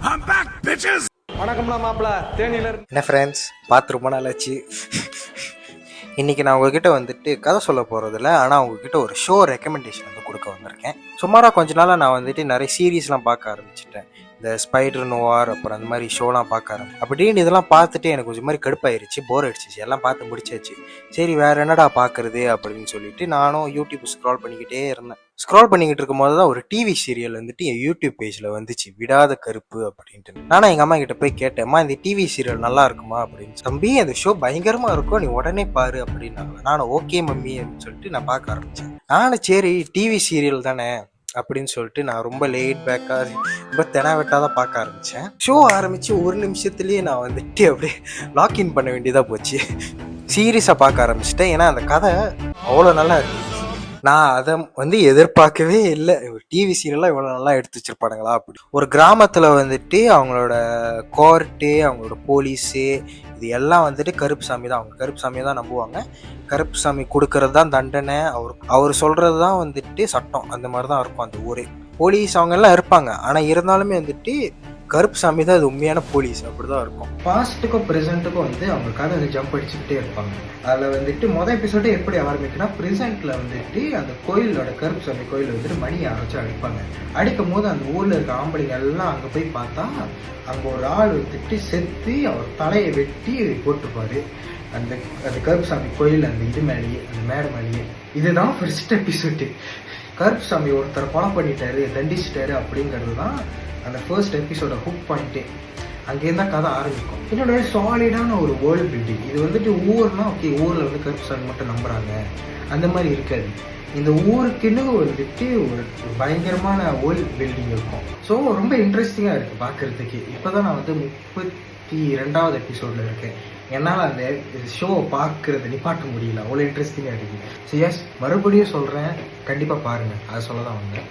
வணக்கம்லாம் மாப்பிள்ள தேனியில என்ன ஃப்ரெண்ட்ஸ் பார்த்து ரொம்ப நாள் ஆச்சு. இன்றைக்கி நான் உங்ககிட்ட வந்துட்டு கதை சொல்ல போகிறதில்ல, ஆனால் உங்ககிட்ட ஒரு ஷோ ரெக்கமெண்டேஷன் வந்து கொடுக்க வந்திருக்கேன். சுமாராக கொஞ்ச நாளாக நான் வந்துட்டு நிறைய சீரீஸ்லாம் பார்க்க ஆரம்பிச்சிட்டேன். இந்த ஸ்பைடர் நோவார் அப்புறம் அந்த மாதிரி ஷோலாம் பார்க்க ஆரம்பிச்சேன். அப்படின்னு இதெல்லாம் பார்த்துட்டு எனக்கு கொஞ்சம் மாதிரி கடுப்பாயிருச்சு, போர் அடிச்சிச்சு, எல்லாம் பார்த்து முடிச்சாச்சு. சரி வேறு என்னடா பார்க்குறது அப்படின்னு சொல்லிட்டு நானும் யூடியூப் ஸ்க்ரால் பண்ணிக்கிட்டே இருந்தேன். ஸ்க்ரால் பண்ணிக்கிட்டு இருக்கும் போது தான் ஒரு டிவி சீரியல் வந்துட்டு என் யூடியூப் பேஜில் வந்துச்சு, விடாத கருப்பு அப்படின்ட்டு. நானும் எங்கள் அம்மா கிட்ட போய் கேட்டேம்மா இந்த டிவி சீரியல் நல்லா இருக்குமா அப்படின்னு. தம்பி அந்த ஷோ பயங்கரமாக இருக்கும், நீ உடனே பாரு அப்படின்னாங்க. நானும் ஓகே மம்மி அப்படின்னு சொல்லிட்டு நான் பார்க்க ஆரம்பித்தேன். நானும் சரி டிவி சீரியல் தானே அப்படின்னு சொல்லிட்டு நான் ரொம்ப லேட் பேக்காக ரொம்ப தெனாவெட்டாக தான் பார்க்க ஆரம்பித்தேன். ஷோ ஆரம்பித்து ஒரு நிமிஷத்துலேயே நான் வந்துட்டு அப்படியே லாக்இன் பண்ண வேண்டியதாக போச்சு. சீரியஸாக பார்க்க ஆரம்பிச்சிட்டேன். ஏன்னா அந்த கதை அவ்வளோ நல்லா இருக்கு. நான் அதை வந்து எதிர்பார்க்கவே இல்லை. ஒரு டிவி சீரியலாக இவ்வளோ நல்லா எடுத்து வச்சிருப்பானுங்களா அப்படி. ஒரு கிராமத்தில் வந்துட்டு அவங்களோட கோர்ட்டு, அவங்களோட போலீஸு, இது எல்லாம் வந்துட்டு கருப்பு சாமி தான். அவங்க கருப்பு சாமியை தான் நம்புவாங்க. கருப்பு சாமி கொடுக்கறது தான் தண்டனை, அவர் சொல்கிறது தான் வந்துட்டு சட்டம். அந்த மாதிரி தான் இருக்கும் அந்த ஊரே. போலீஸ் அவங்க எல்லாம் இருப்பாங்க, ஆனால் இருந்தாலுமே வந்துட்டு கருப்பு சாமி தான் அது உண்மையான போலீஸ், அப்படிதான் இருக்கும். பாஸ்ட்டுக்கும் ப்ரெசென்ட்டுக்கும் வந்து அவங்க கதை வந்து ஜம்ப் அடிச்சுக்கிட்டே இருப்பாங்க. அதில் வந்துட்டு மொதல் எபிசோடே எப்படி ஆரம்பிக்குன்னா, ப்ரெசென்ட்டில் வந்துட்டு அந்த கோயிலோட கருப்பு சாமி கோயில் வந்துட்டு மணியை அரைச்சி அடிப்பாங்க. அடிக்கும் போது அந்த ஊரில் இருக்க ஆம்பளைங்க எல்லாம் அங்கே போய் பார்த்தா அங்கே ஒரு ஆள் வந்துட்டு செத்து அவர் தலையை வெட்டி போட்டிருப்பாரு அந்த அந்த கருப்பு சாமி கோயில் அந்த இது மேலேயே, அந்த மேடை மேலேயே. இதுதான் ஃபர்ஸ்ட் எபிசோடு. கருப்பு சாமி ஒருத்தரை கொலை பண்ணிட்டாரு, தண்டிச்சிட்டாரு அப்படிங்கிறது தான் அந்த ஃபர்ஸ்ட் எபிசோட ஹுக் பாயிண்ட்டே. அங்கேருந்தா கதை ஆரம்பிக்கும். என்னோட சாலிடான ஒரு வேர்ல்டு பில்டிங். இது வந்துட்டு ஊர்னா ஓகே, ஊரில் வந்து கருப்பு சாமி மட்டும் நம்புறாங்க அந்த மாதிரி இருக்காது. இந்த ஊருக்குன்னு வந்துட்டு ஒரு பயங்கரமான வேர்ல்டு பில்டிங் இருக்கும். ஸோ ரொம்ப இன்ட்ரெஸ்டிங்காக இருக்குது பார்க்குறதுக்கு. இப்போ தான் நான் வந்து 32வது எபிசோடில் இருக்கேன். என்னால் அந்த ஷோவை பார்க்குறத நிப்பாட்ட முடியல, அவ்வளோ இன்ட்ரெஸ்டிங்காக இருக்குது. ஸோ எஸ், மறுபடியும் சொல்கிறேன், கண்டிப்பாக பாருங்கள், அதை சொல்ல தான் வந்தேன்.